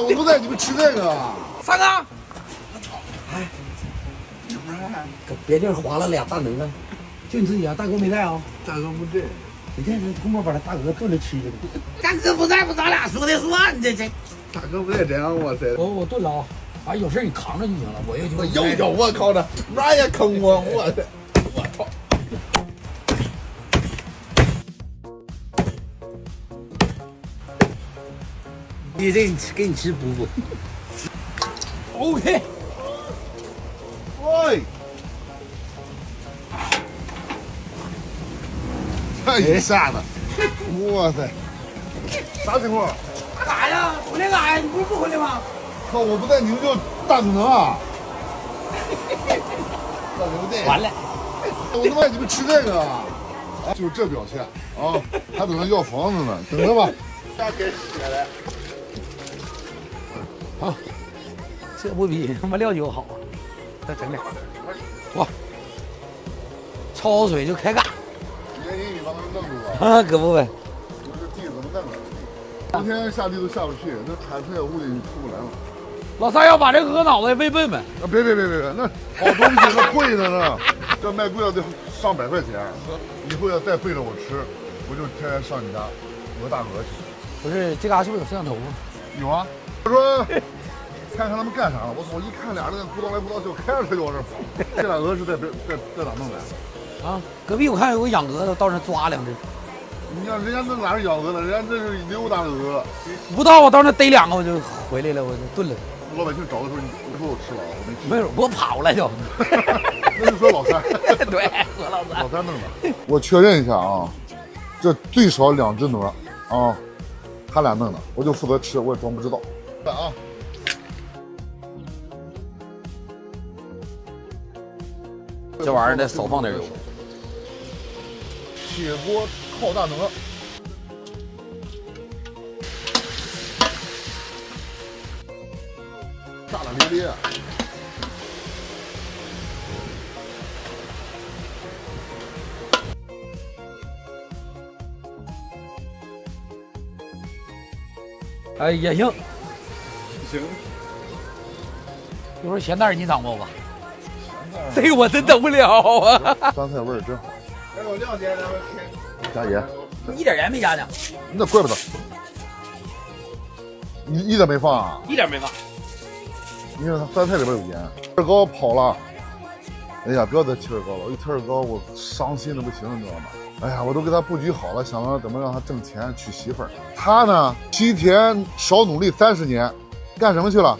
我不带你们吃这个。三哥，哎，搁别地儿花了俩大鹅，就你自己啊？大哥没带啊？大哥不在。你看人公公把他大鹅炖着吃去了。大哥不在，不咱俩说的算，这。大哥不在这样，哇塞！我炖了啊，啊，有事你扛着就行了，我要我靠的，那也坑我，我的，我操！你这给你吃补补。OK。喂，这一下子，哇塞，啥情况？干啥呀？回来干啥呀？你不是不回来吗？靠，我不在你们就大可能啊！大牛蛋，完了，我他妈你们吃这个啊？就是这表现啊，还等着要房子呢，等着吧。大给血了。好，这不比他妈料酒好啊！再整点，哇，焯水就开干。原因你帮他弄住啊？啊，可不呗。你说这地怎么弄的？昨天下地都下不去，那铲菜屋里出不来了。老三要把这鹅脑袋喂笨笨。啊，别，那好东西那贵着呢，这卖贵了得上100块钱。以后要再背着我吃，我就天天上你家鹅大鹅去。不是这嘎是不是有摄像头啊？有啊，我说看看他们干啥了。我操！我一看俩人咕叨来咕叨就开着车就往这跑。这俩鹅是在哪弄的？啊，隔壁我看有个养鹅的，到那抓2只。你看人家那哪是养鹅了，人家这是溜达的鹅。不到我到那逮2个我就回来了，我就炖了。老百姓找的时候，你说我吃了，我没吃。没有，我跑了就。那就说老三。对，和老三。老三弄的。我确认一下啊，这最少2只鹅啊，他俩弄的，我就负责吃，我也装不知道。啊。这玩意儿得少放点油。铁锅烤大鹅。炸得咧咧。哎，也行。行。一会儿咸蛋你掌握吧。这个我真整不了啊。酸菜味儿真好。给我亮点，咱们吃。加盐。一点盐没加呢。那怪不得。你一点没放啊？一点没放。你看酸菜里边有盐。气儿高跑了。哎呀，不要再气儿高了，一气儿高我伤心的不行，你知道吗？哎呀，我都给他布局好了，想着怎么让他挣钱娶媳妇儿。他呢，7天少努力30年，干什么去了？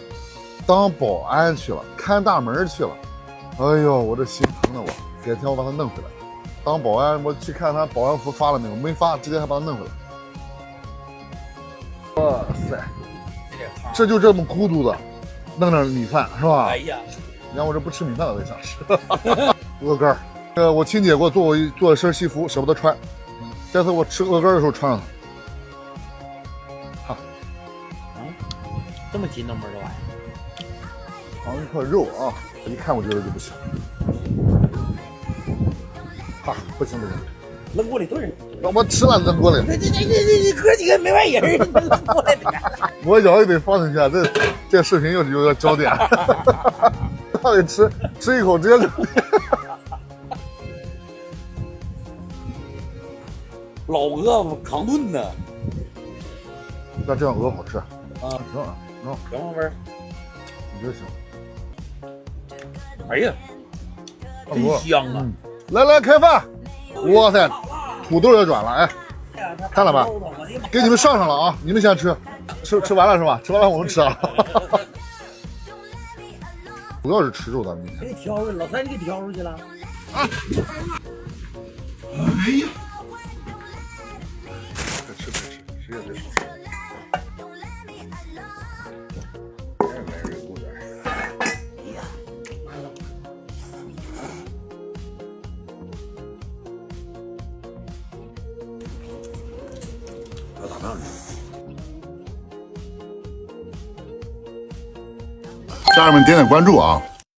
当保安去了，看大门去了。哎呦，我这心疼的我，改天我把他弄回来。当保安，我去看他保安服发了没有，没发，直接还把他弄回来。哇塞，这就这么孤独的，弄点米饭是吧？哎呀，你看我这不吃米饭我也想吃。鹅肝儿，我亲姐给我做身西服，舍不得穿，这次我吃鹅肝的时候穿了。哈，这么筋道吗？这玩意儿？尝一块肉啊，一看我觉得就不行。哈，不行，扔锅里炖着。我吃了扔锅里。这哥几个没完人，扔锅里炖。我咬一嘴放进去，这视频又有个焦点。到底吃一口直接扔。老鹅扛炖的。那这样鹅好吃啊？行啊，行，杨味儿，你觉得行？哎呀，真香啊！来开饭！哇塞，土豆也软了，哎，看了吧？给你们上了啊！你们先吃，吃完了是吧？吃完了我们吃啊。主要是吃肉的，明天。给挑出去，老三你给挑出去了。啊！哎呀！别吃，谁也别少。家人们点点关注啊！